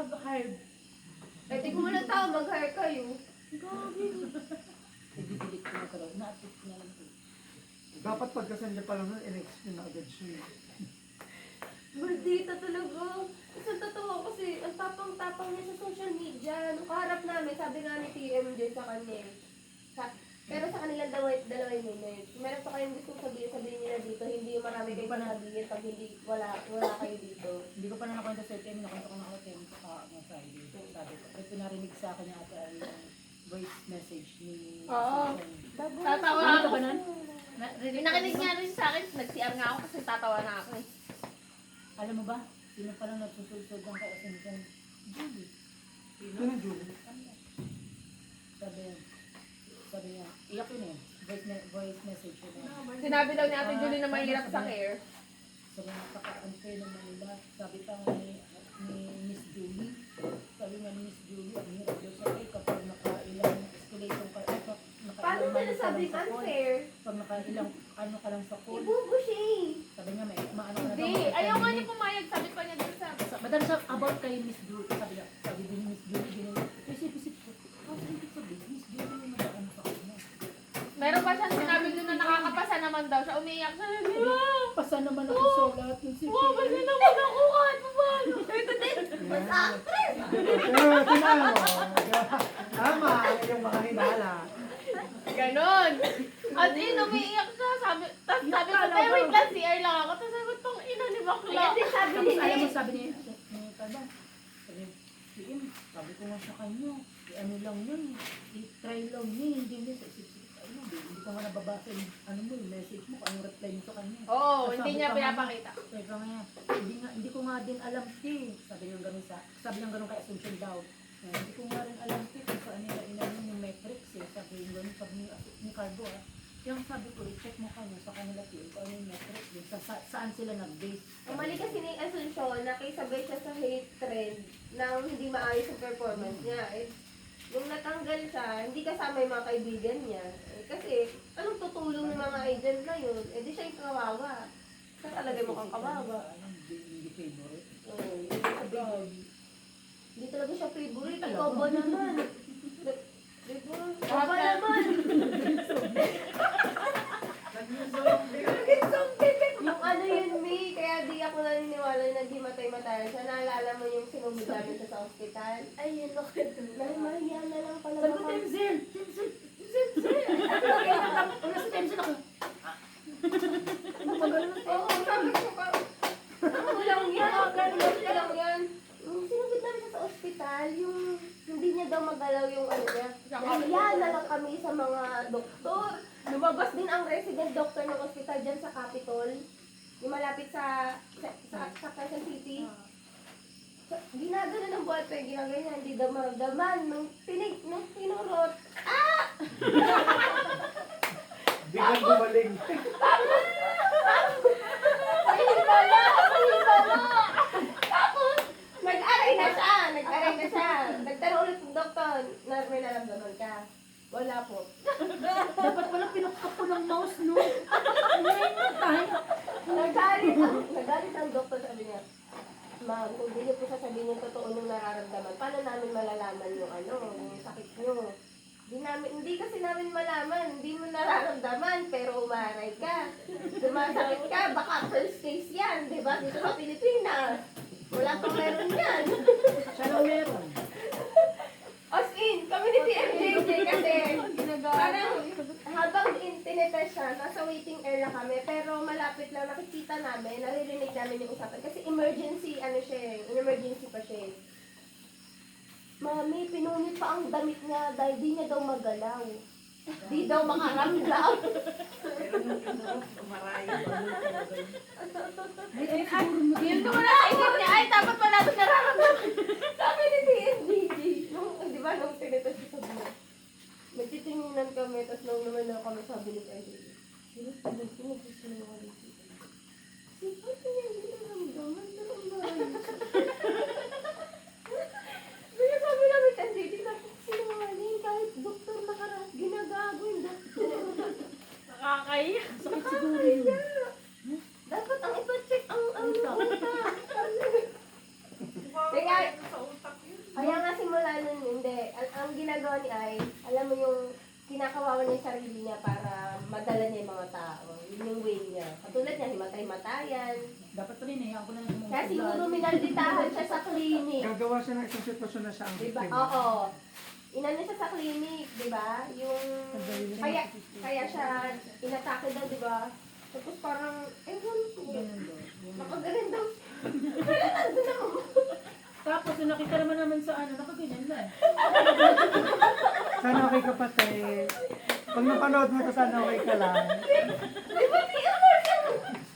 mag-hire. Eh, di ko mo lang tao, mag-hire kayo. Gagi. Nag-delete ko na karoon. Na-update na lang po. Dapat pagkasend niya pa lang nun, in-explain na agad siya. Maldita talaga. Isang totoo kasi ang tapang-tapang niya sa social media. Nung kaharap namin, sabi nga ni TMJ sa kanya. Pero sa kanilang dalaway minutes. Meron pa kayong gusto sabihin nila dito, hindi yung marami kayo sabihin pag hindi wala kayo dito. Hindi ko pa na nakwento sa FM, nakwento ko na ako sa Friday. Sabi ko, may pinarinig sa akin yung ate ay voice message ni... Oo. Tatawa Ano ako. ba nun? Nakinig nga rin sa akin, nag-CR nga ako kasi tatawa na ako eh. Alam mo ba? Sino palang nagsusulsod ng kaasinsan? Julie. Sino na, Julie? Sabi niya, iyak yun eh. Voice message yun eh. Sinabi daw ni Ate Julie na mahirap sa care. Sabi niya, napaka-unfair naman nila. Sabi pa ni Miss Julie. Sabi nga ni Miss Julie, ang hirap daw sa eh, kapag nakailang escalation ka, Paano ba nasabing unfair? Pag nakailang ano ka lang sa call. Ibubo siya eh. Sabi niya, may maano ka na Hindi, ayaw nga niya pumayag. Sabi pa niya dun sa... Madami siya about kay Miss Julie. Sabi din ni Miss Julie, isip ko, ibig sabihin, Miss Julie yung nag-ano sa kanya. Meron pa siyang sinabi doon na nakakapasa naman daw siya. Umiiyak siya. Di ba? Pasa naman ako sa lahat ng CPA. Wow, pasa naman ako kahit pa paano. Ito din. Mas actress! Pero, tinalo. Tama, yung mga hinala. Ganon. At yun, umiiyak siya. Sabi ko, "Tay, wait lang, CR lang ako." Tapos sabi ko, "Tong ina ni Bakla." Ayan din sabi Tapos nila alam mo, eh. sabi ni Kada, sabi ko nga sa kanya, ano lang yun, i-try lang yun, hindi niya sa isip-isip, hindi ko nga nababasa yung, ano mo, yung message mo, kung anong reply mo sa kanya. Oo, Tapos hindi sabi niya ko nga, pinapakita. sabi ko nga, hindi ko nga din alam, sabi niya gano'n sabi niya gano'n kay Assumption daw, hindi ko nga rin alam, kung saan nila inanin yung metrics, sabi yung gano'n, sabi ni Carbo, yung sabi ko, i-check mo kanya sa kanila, kung ano yung metrics, saan sila nag-base. Umali kasi ni Asuncion, nakisabay siya sa hate trend nang hindi maayos ang performance niya. Eh, nung natanggal siya, hindi kasama yung mga kaibigan niya. Eh, kasi, anong tutulong ng mga agent na yun? Eh, di siya yung kawawa. Siya talaga yung mukhang kawawa. Hindi favorite. Hindi talaga siya favorite. Ikaw ba naman? Ikaw ba naman? Yung ano yun, May, kaya di ako naniniwala na naghimatay-matay siya. Naalala mo yung sinugod namin siya sa ospital? Ay, yun ako ito. Mahiya na lang pala. Sabi ko, Temzel! Wala si Temzel ako. Oo, sabi ko pa. Ano lang yan? Ano lang yan? Sinugod namin siya sa ospital, yung hindi niya daw magalaw yung ano niya. Nahiya na lang kami sa mga doktor. Lumabas din ang resident doctor ng ospital dyan sa Capitol. Yung malapit sa Quezon City. Ginagano ng ballpen, ginaganyan, hindi daw maramdaman. Nung tinurot, Biglang gumaling. Mahibala! Tapos, nag-aray na siya. Nagtanong ulit ng doktor, na may naramdaman ka. Wala po. Dapat pala pinakpak ko ng mouse, no? Nagalit ang doktor, sabi niya, "Ma'am, kung hindi niyo po sasabihin yung totoo nung nararamdaman, paano namin malalaman yung yung sakit niyo? Hindi kasi namin malaman, hindi mo nararamdaman, pero umaray ka. Dumasakit ka, baka first case yan, di ba? Dito sa Pilipinas. Wala pang meron yan." Siya lang meron. As in, kami ni TMJJ kasi, parang habang tinetest siya, nasa waiting area kami, pero malapit lang nakikita namin, naririnig namin yung usapan. Kasi emergency, emergency pa siya. "Mami, pinunit pa ang damit niya dahil di niya daw magalaw. Di daw makaramdam." Yun ko na isip niya, ay, dapat pala ito nararamdaman. Sabi ni TMJJ, di ba, nung tinetest siya sa buhay. Nagtitinginan kami, tapos nung naman na kami sabi ni TMJJ, sinagsisinungaling siya. Ba't niya hindi naramdaman? Kaya sabi namin, TMJJ, sinungaling kahit doktor nakaraas, ginagago yung doktor. Nakakaya. Sakit siguro yun. Dapat ang ipacheck ang utak. Kaya, ang ginagawa ni Ay, alam mo yung kinakawawa niya yung sarili niya para madala niya yung mga tao. Yun yung way niya. Katulad niya, himatay-matayan. Dapat pa rin, ako na lang Kaya siguro minalditahan siya sa clinic. Gagawa siya ng isang sitwasyon na siya ang Diba? victim. Oo. Inano siya sa clinic, di ba? Yung, kaya siya inatake daw, di ba? Tapos parang, ewan ko. Nakagaling daw. Kaya nandun ako. Tapos, yung nakita naman sa nakaganyan lang. Sana okay ka patay. Pag napanood mo ito, sana okay ka lang. Di ba, TM nursing?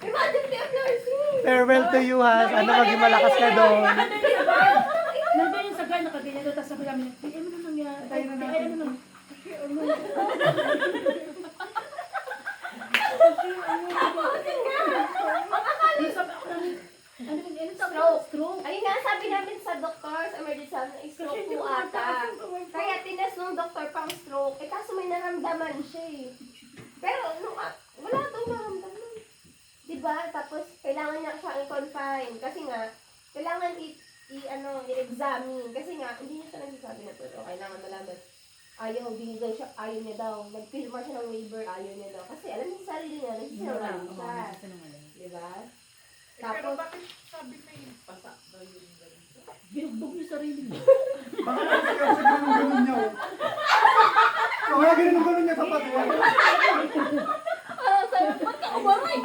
Imagine TM nursing. Farewell to you ha. Sana maging malakas ka doon. Nandun yung sa guy, nakaganyan doon, tapos sabi namin, ay, ano na nangyari? Tayo na natin. Ay, ano na? Yung sabi ako namin, ano tawag? Stroke. Ayun nga, sabi namin sa doktor, sa emergency sabi na stroke po ata. Kaya tinas nung doktor pang stroke. Eh kaso may naramdaman siya eh. Pero wala daw naramdaman. Diba? Tapos kailangan niya siya i-confine. Kasi nga, kailangan i-examine. Kasi nga, hindi niya siya nagsasabi na pero kailangan malaman. Ayaw niya daw. Nag-filma siya ng waiver, ayaw niya daw. Kasi alam niya sa sarili niya, nagsisinungaling siya. Diba? Pero Tapos, bakit sabi na yung pasa daw yung ganun? Binugbog niyo sarili niyo. Baka kasi siya ganun niya. Kaya ganun niya kapag sabi, ba't ka umaray?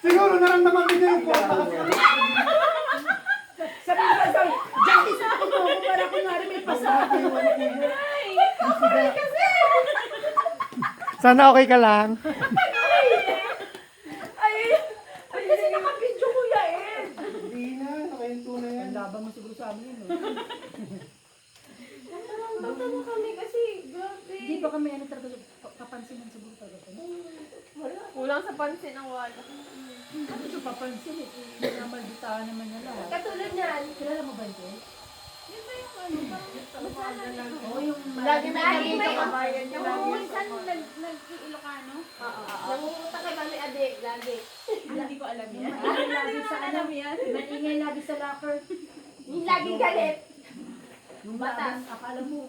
siguro naramdaman din niya yung kwarta kasi. Sabi ko, justice ako mo ako para kunwari may pasabi. Sana okay ka lang. Ay, kasi nakapidyo kuya eh. Hindi na, nakahinto na yan. Ang laban mo siguro sa amin yun. Magtama kami kasi, grabe. Hindi ba kami talaga kapansinan siguro talaga? Wala. Kulang sa pansin ang wala. Hindi ko papansin eh. Namalditahan naman niya lahat. Katulad niyan, Kilala mo ba ito? Yun ba yung ano, parang Oo, yung lagi may Lagi nandito may- kabayan niya. Oo, Minsan nag-Ilocano? nangungutak kami ade, lagi. Hindi ko alam yan. maingay lagi sa Alam yan. maingay lagi sa locker. Yung laging galit. Yung Batas. batas, akala mo.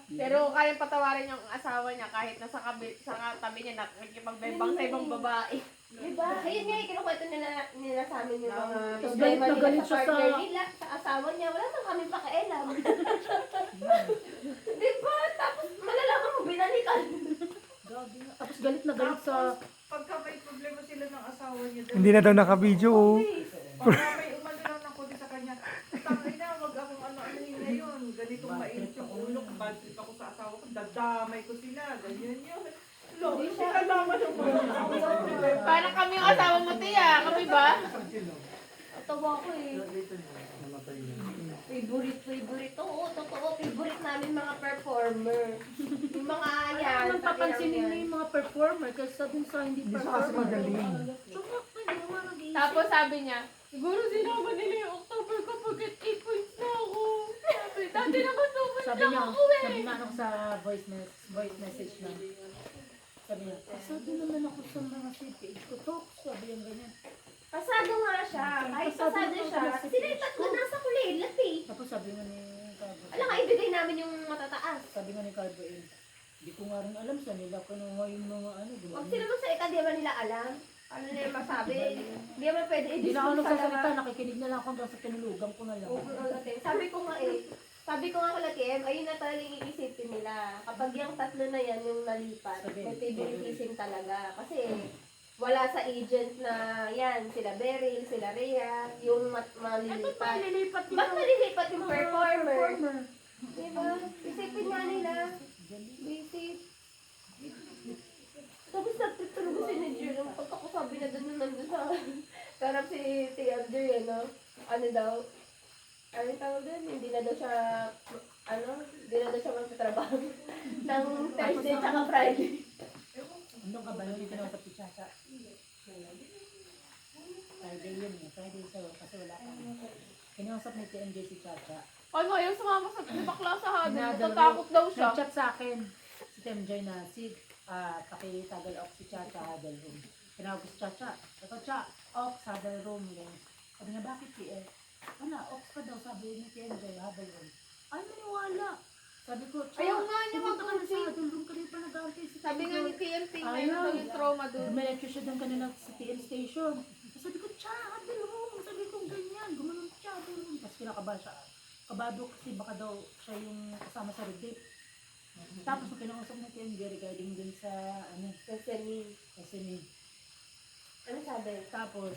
Pero kaya patawarin yung asawa niya kahit nasa tabi niya nakikipagbebang sa ibang babae. Diba? Ayun nga, kinukwento nila sa amin yung mga Tapos problema galit na nila galit sa siya partner sa- nila, sa asawa niya. Wala nang kami pakialam. Diba? Tapos malalaman mo, binalikan. Grabe nga. Tapos galit na galit sa... Pagka may problema sila ng asawa niya, Hindi na daw naka-video oh. pagka may umano lang ng kundi sa kanya, tangay na, wag akong ano-anohin ngayon. Ganitong mainit yung ulo, bad trip ako sa asawa ko, dadamay ko sila, ganyan yun. Lo, hindi ka naman yung mga Parang kami yung asawa mo, Tia. Kami ba? Tawa ko eh. Favorite. Oo, totoo. Favorite namin mga performer. Yung mga yan. Ano papansinin mo yung mga performer kasi dun sa hindi Hindi siya kasi magaling. Tsaka pa, hindi mo mag-iisip. Tapos sabi niya, siguro sinama nila yung October ko pagkat 8 points na ako. Sabi, dati naman 2 points Sabi na niya, ako eh. sabi nga ako sa voice message na. Sabi niya, sabi naman ako sa mga CPH ko to. Sabi niya ganyan. Pasado nga siya. Kahit pasado siya. Sila yung tatlo nasa kulilat eh. Tapos sabi nga ni Carbo. Alam nga, ibigay namin yung matataas. Sabi nga ni Carbo hindi ko nga rin alam sa nila kinuha yung mga di ba? Huwag sila man sa ika, di ba nila alam? Ano nila masabi? Hindi naman pwede Hindi na ako i-discuss nagsasalita, nakikinig na lang ako hanggang sa tinulugan ko na lang. Sabi ko nga kala Kim, ayun na talagang iisipin nila. Kapag yung tatlo na yan yung nalipat, may favoritism talaga. Kasi wala sa agent na yan, sila Beryl, sila Rhea, yung malilipat. Nililipat Ba't malilipat yung performer? Diba? Isipin nga nila. Basic. Tapos nagtutulog si Niger. Pagkakasabi na doon nandun sa karap si TMJ, ano? Ano daw? Ano tawag doon? Hindi na daw siya, hindi na daw siya magtatrabaho. Nang Thursday tsaka Friday. Andun ka ba nung yung kinausap si Chacha? Friday yun eh. Friday so, kasi wala ka. Kinausap ni TMJ si Chacha. Ano, yung sumama sa bakla sa hadin, Nadal- natatakot daw siya. Nag-chat sa akin si TMJ na pakitagal off si Chacha huddle room. Tinawag ko si Chacha. Ito Cha, off sa huddle room. Sabi niya, bakit eh? Ano, ox ka daw, sabi ni Kenjay, habol ko. Ay, maniwala. Sabi ko, Ayaw nga niya pumunta ka na mag-coaching. sa doon ka rin pa nag-aantay si Sabi nga ni TMT, Ayaw. meron daw yung trauma doon. Dumiretso siya doon kanina sa TM station. Tapos sabi ko, habol mo. Sabi ko, ganyan, gumanon siya, doon. Tapos kinakabahan siya. Kabado kasi baka daw siya yung kasama sa redip. Tapos nung kinausap natin regarding din sa SME. Ano sabi? Tapos,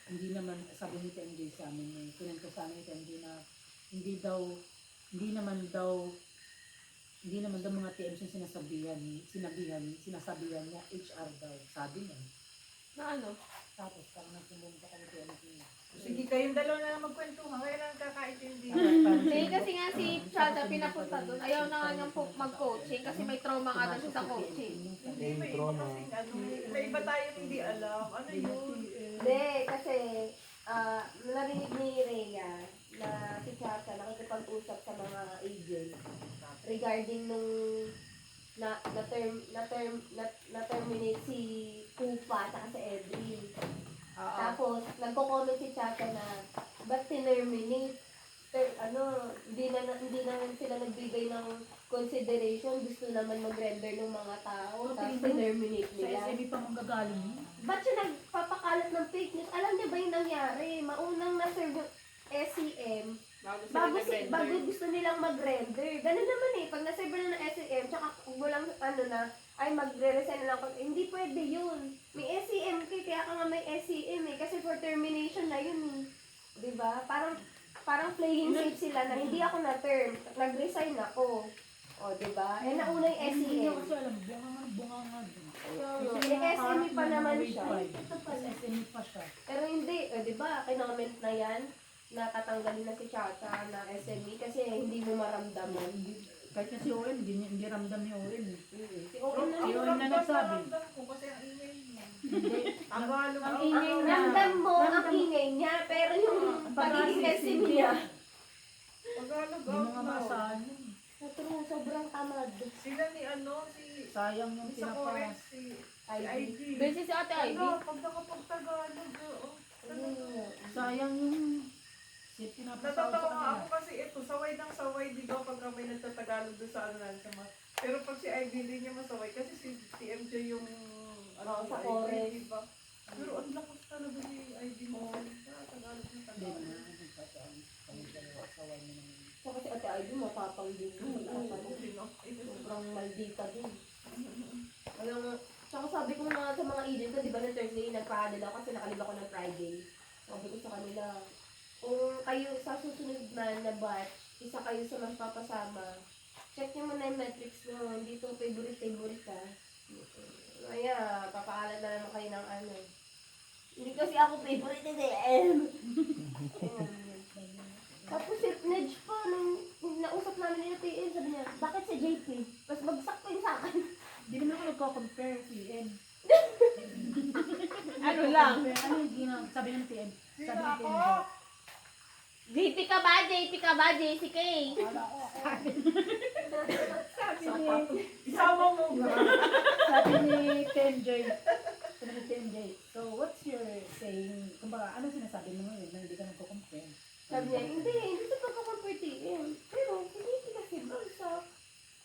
hindi naman, sabi ni TMJ sa amin, kinento sa amin ni TMJ na hindi naman daw mga TMJ sinasabihan niya, HR daw, sabi niya. Na ano? Tapos, parang nagpumunta kami TMJ. Sige, kayong dalawa na lang magkwentuhan. Kayo lang kakaintindi. Hindi, kasi nga si Chada pinapunta doon. Ayaw na nga niyang mag-coaching kasi may trauma nga daw siya sa coaching. Hindi, may iba kasing ano. May iba tayong hindi alam. Ano yun? Hindi, kasi narinig ni Rhea na si Chacha nakikipag-usap sa mga agent regarding nung na-terminate si Kupa at si Edwin. Tapos, nagko-comment si Chacha na ba't tinerminate? Hindi na sila nagbigay ng consideration. Gusto naman mag-render ng mga tao. Tapos tinerminate Sa nila. SME pa mong gagaling yun. Ba't siya nagpapakalat ng fake news? Alam niya ba yung nangyari? Maunang na-serve yung SCM bago gusto nilang mag-render. Ganun naman eh. Pag na-serve na ng SCM, tsaka walang ay magre-resign na lang. Hindi pwede yun. May SCM kaya ka nga may SCM eh. Kasi for termination na yun eh. Diba? Parang playing safe sila na hindi ako na-term. Nag-resign ako. O, diba? Eh, nauna yung Hindi SCM. ko kasi alam, bunga nga dun. SME pa naman siya. SME pa siya. Pero hindi, diba? Kinoment na yan na tatanggalin na si Chacha na SME kasi hindi mo maramdaman. Kahit na si Owen, hindi ramdam ni Owen. Si Owen na Si yun. Owen na nagsabi. Ramdam ko kasi ang email niya. Hindi. Tagalog. Ang ingay niya. Ramdam mo ang ingay niya, pero yung pagiging SME niya. Tagalog. Hindi mo nga maasahan yun. True, sobrang tamad. Sila ni Sayang yung sa Corex, si ID. Busy si Ate Ivy. Pag nakapag-Tagalog, Sayang yung pinapasahod sa natatawa nga ako kanila. kasi ito, saway ng saway, di ba, pag may nagtatagalog doon sa ano natin sa mga. Pero pag si Ivy hindi niya masaway, kasi si TMJ yung Oo, sa Ivy, Corex. di ba? Pero ang lakas talaga ni Ivy mo. Tagalog na Hindi Tagalog. na, nagkasaan. Kami dalawa, asawa mo naman. So kasi Ate Ivy, matapang din. Sobrang maldita din. Tsaka sabi ko nga sa mga agent ko, di ba, ng Thursday, nagpa-adal ako kasi nakalib ako ng Friday. Sabi ko sa kanila, kung kayo sa susunod na batch, isa kayo sa magpapasama, check nyo muna yung metrics nyo, hindi to favorite ka. Kaya, papaalam na naman kayo ng ano. Hindi kasi ako favorite eh. Tapos si Nedge pa, nung nausap namin nila PN, sabi niya, bakit si JP? Mas bagsak pa yun sa akin. Hindi naman ako nagko-compare TN. Ano lang? Ano yung sabi ng TN? Sino Sabi ng ako? TN. JP ka ba? JP ka ba? JCK? Wala ako. Sabi niya, isama mo ba?